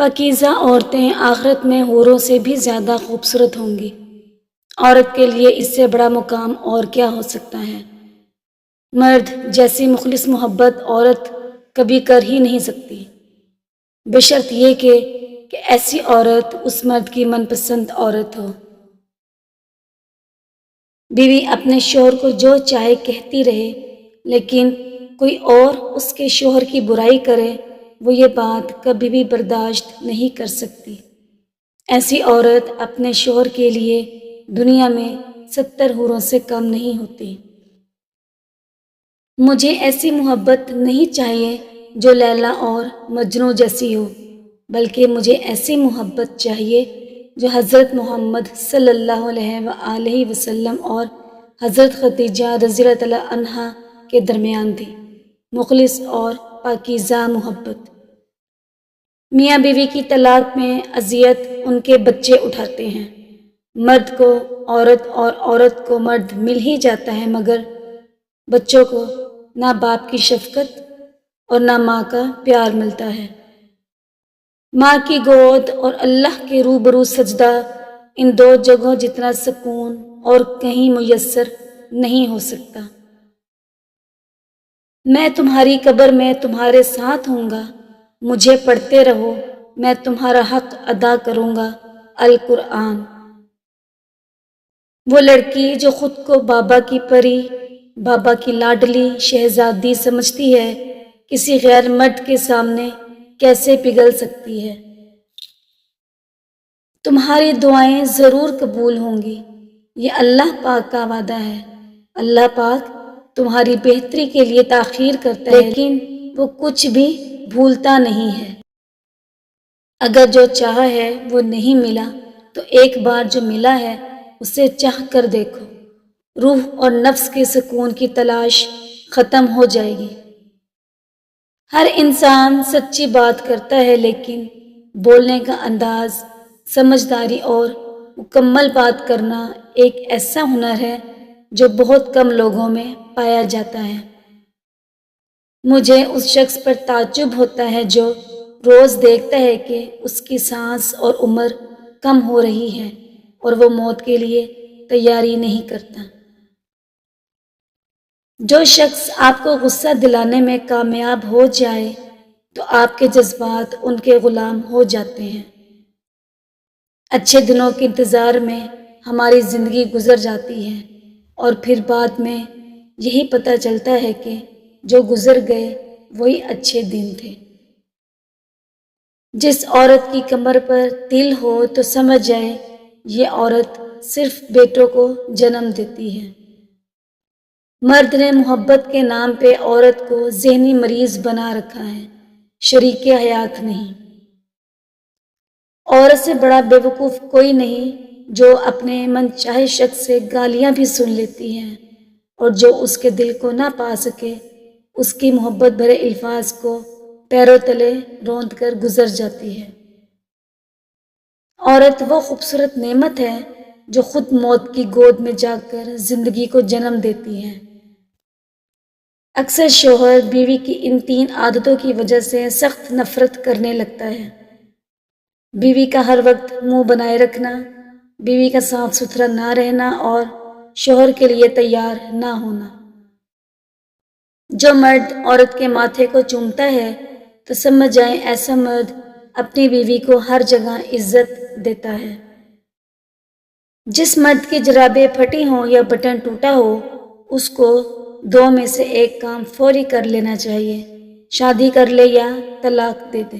پاکیزہ عورتیں آخرت میں حوروں سے بھی زیادہ خوبصورت ہوں گی۔ عورت کے لیے اس سے بڑا مقام اور کیا ہو سکتا ہے؟ مرد جیسی مخلص محبت عورت کبھی کر ہی نہیں سکتی، بشرط یہ کہ ایسی عورت اس مرد کی من پسند عورت ہو۔ بیوی اپنے شوہر کو جو چاہے کہتی رہے، لیکن کوئی اور اس کے شوہر کی برائی کرے، وہ یہ بات کبھی بھی برداشت نہیں کر سکتی۔ ایسی عورت اپنے شوہر کے لیے دنیا میں 70 حوروں سے کم نہیں ہوتی۔ مجھے ایسی محبت نہیں چاہیے جو لیلا اور مجنوں جیسی ہو، بلکہ مجھے ایسی محبت چاہیے جو حضرت محمد صلی اللہ علیہ وآلہ وسلم اور حضرت خدیجہ رضی اللہ تعالی عنہا کے درمیان تھی، مخلص اور پاکیزہ محبت۔ میاں بیوی کی طلاق میں اذیت ان کے بچے اٹھاتے ہیں۔ مرد کو عورت اور عورت کو مرد مل ہی جاتا ہے، مگر بچوں کو نہ باپ کی شفقت اور نہ ماں کا پیار ملتا ہے۔ ماں کی گود اور اللہ کے روبرو سجدہ، ان دو جگہوں جتنا سکون اور کہیں میسر نہیں ہو سکتا۔ میں تمہاری قبر میں تمہارے ساتھ ہوں گا، مجھے پڑھتے رہو، میں تمہارا حق ادا کروں گا۔ القرآن۔ وہ لڑکی جو خود کو بابا کی پری، بابا کی لاڈلی شہزادی سمجھتی ہے، کسی غیر مرد کے سامنے کیسے پگھل سکتی ہے؟ تمہاری دعائیں ضرور قبول ہوں گی، یہ اللہ پاک کا وعدہ ہے۔ اللہ پاک تمہاری بہتری کے لیے تاخیر کرتا ہے، لیکن وہ کچھ بھی بھولتا نہیں ہے۔ اگر جو چاہا ہے وہ نہیں ملا تو ایک بار جو ملا ہے اسے چاہ کر دیکھو، روح اور نفس کے سکون کی تلاش ختم ہو جائے گی۔ ہر انسان سچی بات کرتا ہے، لیکن بولنے کا انداز، سمجھداری اور مکمل بات کرنا ایک ایسا ہنر ہے جو بہت کم لوگوں میں پایا جاتا ہے۔ مجھے اس شخص پر تعجب ہوتا ہے جو روز دیکھتا ہے کہ اس کی سانس اور عمر کم ہو رہی ہے اور وہ موت کے لیے تیاری نہیں کرتا۔ جو شخص آپ کو غصہ دلانے میں کامیاب ہو جائے تو آپ کے جذبات ان کے غلام ہو جاتے ہیں۔ اچھے دنوں کے انتظار میں ہماری زندگی گزر جاتی ہے اور پھر بعد میں یہی پتہ چلتا ہے کہ جو گزر گئے وہی اچھے دن تھے۔ جس عورت کی کمر پر تل ہو تو سمجھ جائے یہ عورت صرف بیٹوں کو جنم دیتی ہے۔ مرد نے محبت کے نام پہ عورت کو ذہنی مریض بنا رکھا ہے، شریک حیات نہیں۔ عورت سے بڑا بے وقوف کوئی نہیں جو اپنے من چاہے شخص سے گالیاں بھی سن لیتی ہے اور جو اس کے دل کو نہ پا سکے اس کی محبت بھرے الفاظ کو پیروں تلے روند کر گزر جاتی ہے۔ عورت وہ خوبصورت نعمت ہے جو خود موت کی گود میں جا کر زندگی کو جنم دیتی ہے۔ اکثر شوہر بیوی کی ان 3 عادتوں کی وجہ سے سخت نفرت کرنے لگتا ہے۔ بیوی کا ہر وقت منہ بنائے رکھنا، بیوی کا صاف ستھرا نہ رہنا اور شوہر کے لیے تیار نہ ہونا۔ جو مرد عورت کے ماتھے کو چومتا ہے تو سمجھ جائیں ایسا مرد اپنی بیوی کو ہر جگہ عزت دیتا ہے۔ جس مرد کی جرابیں پھٹی ہوں یا بٹن ٹوٹا ہو، اس کو 2 میں سے ایک کام فوری کر لینا چاہیے، شادی کر لے یا طلاق دے دے۔